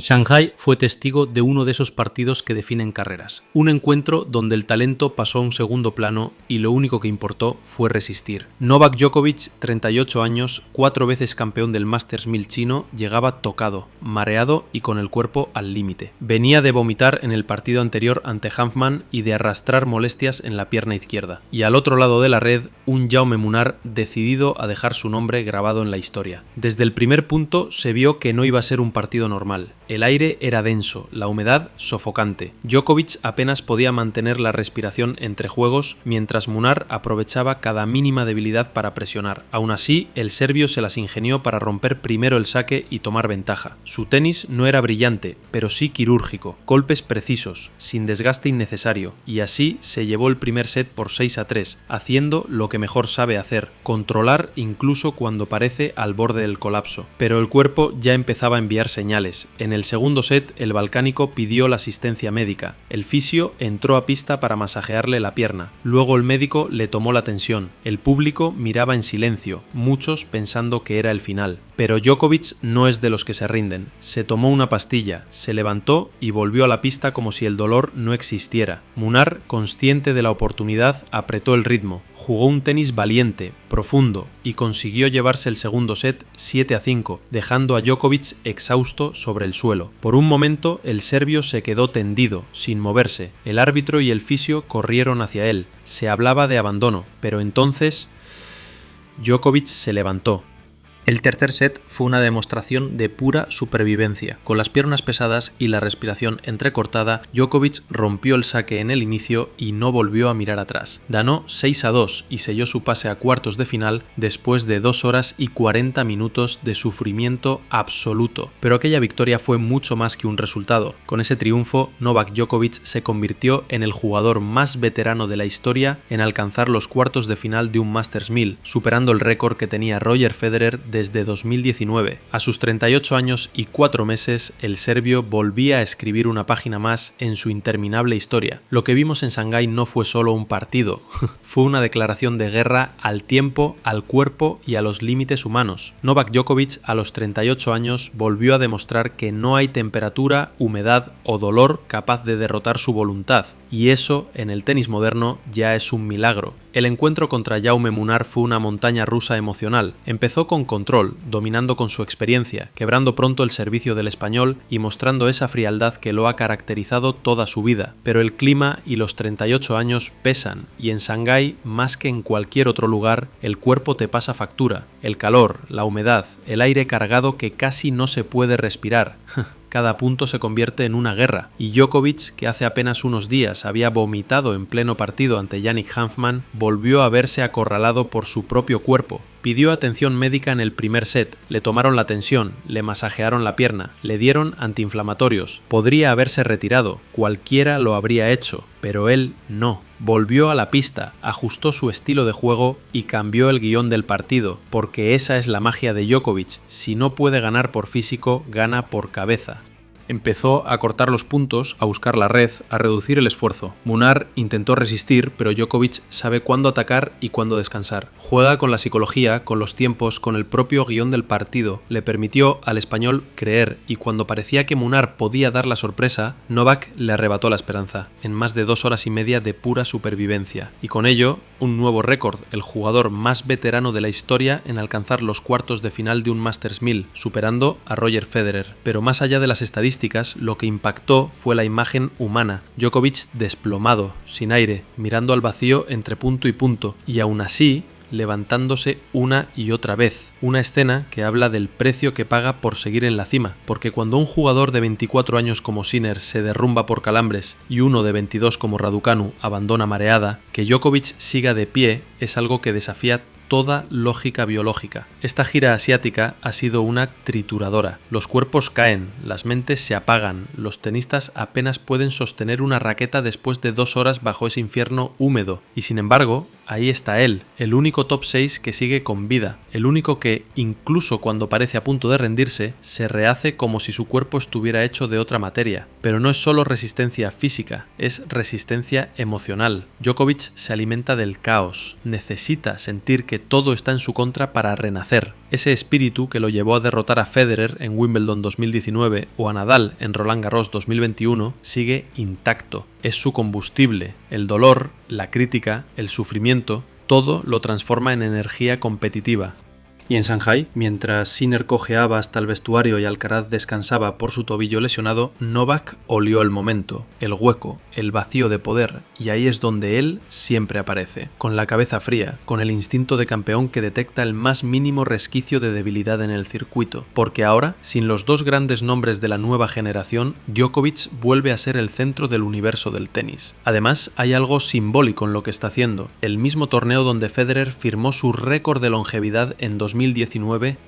Shanghái fue testigo de uno de esos partidos que definen carreras. Un encuentro donde el talento pasó a un segundo plano y lo único que importó fue resistir. Novak Djokovic, 38 años, 4 veces campeón del Masters 1000 chino, llegaba tocado, mareado y con el cuerpo al límite. Venía de vomitar en el partido anterior ante Hanfmann y de arrastrar molestias en la pierna izquierda. Y al otro lado de la red, un Jaume Munar decidido a dejar su nombre grabado en la historia. Desde el primer punto se vio que no iba a ser un partido normal. El aire era denso, la humedad sofocante. Djokovic apenas podía mantener la respiración entre juegos, mientras Munar aprovechaba cada mínima debilidad para presionar. Aún así, el serbio se las ingenió para romper primero el saque y tomar ventaja. Su tenis no era brillante, pero sí quirúrgico, golpes precisos, sin desgaste innecesario, y así se llevó el primer set por 6-3, haciendo lo que mejor sabe hacer, controlar incluso cuando parece al borde del colapso. Pero el cuerpo ya empezaba a enviar señales. En el segundo set, el balcánico pidió la asistencia médica. El fisio entró a pista para masajearle la pierna. Luego el médico le tomó la tensión. El público miraba en silencio, muchos pensando que era el final. Pero Djokovic no es de los que se rinden. Se tomó una pastilla, se levantó y volvió a la pista como si el dolor no existiera. Munar, consciente de la oportunidad, apretó el ritmo. Jugó un tenis valiente, profundo, y consiguió llevarse el segundo set 7-5, dejando a Djokovic exhausto sobre el suelo. Por un momento, el serbio se quedó tendido, sin moverse. El árbitro y el fisio corrieron hacia él. Se hablaba de abandono, pero entonces Djokovic se levantó. El tercer set fue una demostración de pura supervivencia. Con las piernas pesadas y la respiración entrecortada, Djokovic rompió el saque en el inicio y no volvió a mirar atrás. Ganó 6-2 y selló su pase a cuartos de final después de 2 horas y 40 minutos de sufrimiento absoluto. Pero aquella victoria fue mucho más que un resultado. Con ese triunfo, Novak Djokovic se convirtió en el jugador más veterano de la historia en alcanzar los cuartos de final de un Masters 1000, superando el récord que tenía Roger Federer desde 2019. A sus 38 años y 4 meses, el serbio volvía a escribir una página más en su interminable historia. Lo que vimos en Shanghái no fue solo un partido, fue una declaración de guerra al tiempo, al cuerpo y a los límites humanos. Novak Djokovic, a los 38 años, volvió a demostrar que no hay temperatura, humedad o dolor capaz de derrotar su voluntad. Y eso, en el tenis moderno, ya es un milagro. El encuentro contra Jaume Munar fue una montaña rusa emocional. Empezó con control, dominando con su experiencia, quebrando pronto el servicio del español y mostrando esa frialdad que lo ha caracterizado toda su vida. Pero el clima y los 38 años pesan, y en Shanghái, más que en cualquier otro lugar, el cuerpo te pasa factura. El calor, la humedad, el aire cargado que casi no se puede respirar. Cada punto se convierte en una guerra, y Djokovic, que hace apenas unos días había vomitado en pleno partido ante Yannick Hanfmann, volvió a verse acorralado por su propio cuerpo. Pidió atención médica en el primer set, le tomaron la tensión, le masajearon la pierna, le dieron antiinflamatorios. Podría haberse retirado, cualquiera lo habría hecho, pero él no. Volvió a la pista, ajustó su estilo de juego y cambió el guión del partido, porque esa es la magia de Djokovic. Si no puede ganar por físico, gana por cabeza. Empezó a cortar los puntos, a buscar la red, a reducir el esfuerzo. Munar intentó resistir, pero Djokovic sabe cuándo atacar y cuándo descansar. Juega con la psicología, con los tiempos, con el propio guión del partido. Le permitió al español creer, y cuando parecía que Munar podía dar la sorpresa, Novak le arrebató la esperanza, en más de 2 horas y media de pura supervivencia. Y con ello, un nuevo récord, el jugador más veterano de la historia en alcanzar los cuartos de final de un Masters 1000, superando a Roger Federer. Pero más allá de las estadísticas, lo que impactó fue la imagen humana. Djokovic desplomado, sin aire, mirando al vacío entre punto y punto, y aún así levantándose una y otra vez. Una escena que habla del precio que paga por seguir en la cima, porque cuando un jugador de 24 años como Sinner se derrumba por calambres y uno de 22 como Raducanu abandona mareada, que Djokovic siga de pie es algo que desafía toda lógica biológica. Esta gira asiática ha sido una trituradora. Los cuerpos caen, las mentes se apagan, los tenistas apenas pueden sostener una raqueta después de 2 horas bajo ese infierno húmedo. Y sin embargo, ahí está él, el único top 6 que sigue con vida, el único que, incluso cuando parece a punto de rendirse, se rehace como si su cuerpo estuviera hecho de otra materia. Pero no es solo resistencia física, es resistencia emocional. Djokovic se alimenta del caos, necesita sentir que que todo está en su contra para renacer. Ese espíritu que lo llevó a derrotar a Federer en Wimbledon 2019 o a Nadal en Roland Garros 2021 sigue intacto. Es su combustible. El dolor, la crítica, el sufrimiento, todo lo transforma en energía competitiva. Y en Shanghái, mientras Sinner cojeaba hasta el vestuario y Alcaraz descansaba por su tobillo lesionado, Novak olió el momento, el hueco, el vacío de poder, y ahí es donde él siempre aparece, con la cabeza fría, con el instinto de campeón que detecta el más mínimo resquicio de debilidad en el circuito, porque ahora, sin los dos grandes nombres de la nueva generación, Djokovic vuelve a ser el centro del universo del tenis. Además, hay algo simbólico en lo que está haciendo. El mismo torneo donde Federer firmó su récord de longevidad en 2019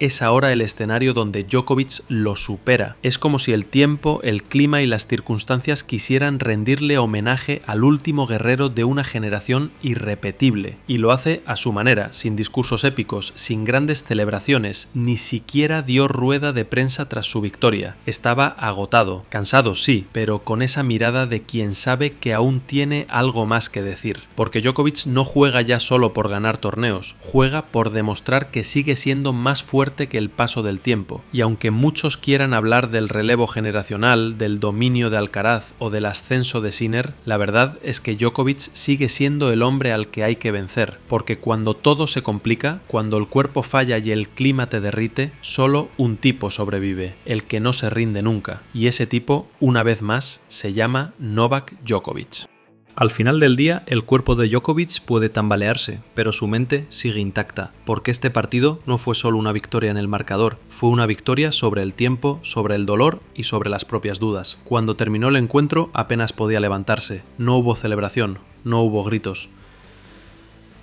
es ahora el escenario donde Djokovic lo supera. Es como si el tiempo, el clima y las circunstancias quisieran rendirle homenaje al último guerrero de una generación irrepetible. Y lo hace a su manera, sin discursos épicos, sin grandes celebraciones, ni siquiera dio rueda de prensa tras su victoria. Estaba agotado, cansado sí, pero con esa mirada de quien sabe que aún tiene algo más que decir. Porque Djokovic no juega ya solo por ganar torneos, juega por demostrar que sigue siendo más fuerte que el paso del tiempo, y aunque muchos quieran hablar del relevo generacional, del dominio de Alcaraz o del ascenso de Sinner, la verdad es que Djokovic sigue siendo el hombre al que hay que vencer, porque cuando todo se complica, cuando el cuerpo falla y el clima te derrite, solo un tipo sobrevive, el que no se rinde nunca, y ese tipo, una vez más, se llama Novak Djokovic. Al final del día, el cuerpo de Djokovic puede tambalearse, pero su mente sigue intacta, porque este partido no fue solo una victoria en el marcador, fue una victoria sobre el tiempo, sobre el dolor y sobre las propias dudas. Cuando terminó el encuentro, apenas podía levantarse, no hubo celebración, no hubo gritos.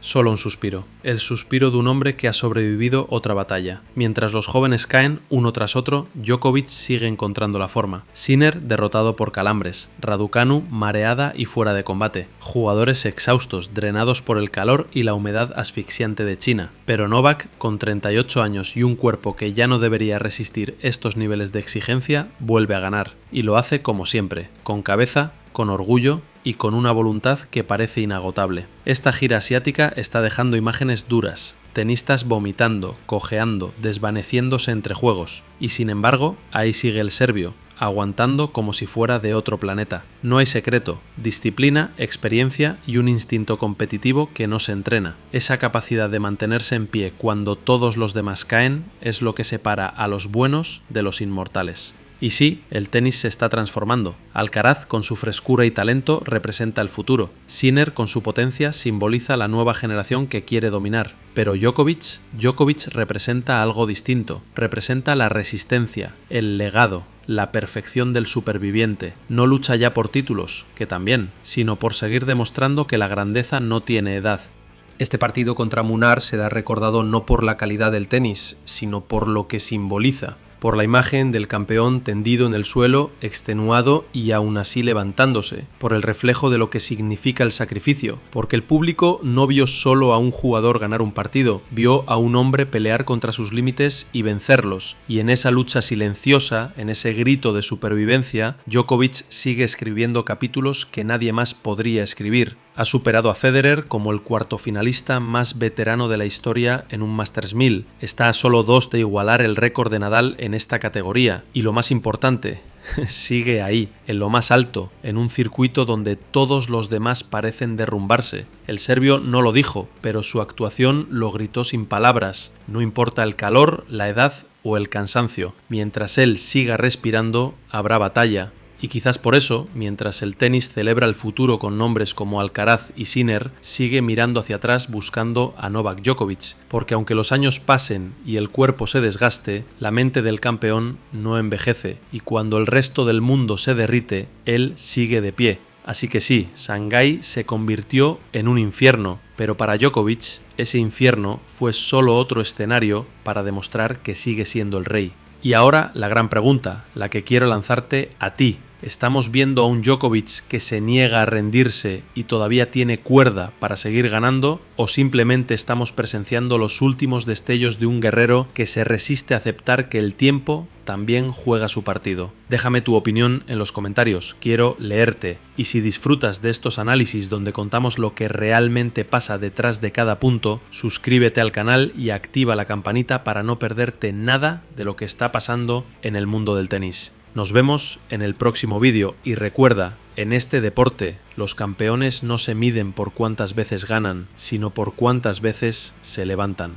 Solo un suspiro, el suspiro de un hombre que ha sobrevivido otra batalla. Mientras los jóvenes caen uno tras otro, Djokovic sigue encontrando la forma. Sinner derrotado por calambres, Raducanu mareada y fuera de combate, jugadores exhaustos, drenados por el calor y la humedad asfixiante de China. Pero Novak, con 38 años y un cuerpo que ya no debería resistir estos niveles de exigencia, vuelve a ganar. Y lo hace como siempre, con cabeza, con orgullo y con una voluntad que parece inagotable. Esta gira asiática está dejando imágenes duras, tenistas vomitando, cojeando, desvaneciéndose entre juegos, y sin embargo, ahí sigue el serbio, aguantando como si fuera de otro planeta. No hay secreto, disciplina, experiencia y un instinto competitivo que no se entrena. Esa capacidad de mantenerse en pie cuando todos los demás caen es lo que separa a los buenos de los inmortales. Y sí, el tenis se está transformando. Alcaraz, con su frescura y talento, representa el futuro. Sinner, con su potencia, simboliza la nueva generación que quiere dominar. Pero Djokovic representa algo distinto. Representa la resistencia, el legado, la perfección del superviviente. No lucha ya por títulos, que también, sino por seguir demostrando que la grandeza no tiene edad. Este partido contra Munar será recordado no por la calidad del tenis, sino por lo que simboliza. Por la imagen del campeón tendido en el suelo, extenuado y aún así levantándose, por el reflejo de lo que significa el sacrificio, porque el público no vio solo a un jugador ganar un partido, vio a un hombre pelear contra sus límites y vencerlos, y en esa lucha silenciosa, en ese grito de supervivencia, Djokovic sigue escribiendo capítulos que nadie más podría escribir. Ha superado a Federer como el cuarto finalista más veterano de la historia en un Masters 1000. Está a solo 2 de igualar el récord de Nadal en esta categoría. Y lo más importante, sigue ahí, en lo más alto, en un circuito donde todos los demás parecen derrumbarse. El serbio no lo dijo, pero su actuación lo gritó sin palabras. No importa el calor, la edad o el cansancio. Mientras él siga respirando, habrá batalla. Y quizás por eso, mientras el tenis celebra el futuro con nombres como Alcaraz y Sinner, sigue mirando hacia atrás buscando a Novak Djokovic, porque aunque los años pasen y el cuerpo se desgaste, la mente del campeón no envejece, y cuando el resto del mundo se derrite, él sigue de pie. Así que sí, Shanghái se convirtió en un infierno, pero para Djokovic, ese infierno fue solo otro escenario para demostrar que sigue siendo el rey. Y ahora la gran pregunta, la que quiero lanzarte a ti, ¿Estamos viendo a un Djokovic que se niega a rendirse y todavía tiene cuerda para seguir ganando? ¿O simplemente estamos presenciando los últimos destellos de un guerrero que se resiste a aceptar que el tiempo también juega su partido? Déjame tu opinión en los comentarios, quiero leerte. Y si disfrutas de estos análisis donde contamos lo que realmente pasa detrás de cada punto, suscríbete al canal y activa la campanita para no perderte nada de lo que está pasando en el mundo del tenis. Nos vemos en el próximo vídeo y recuerda, en este deporte los campeones no se miden por cuántas veces ganan, sino por cuántas veces se levantan.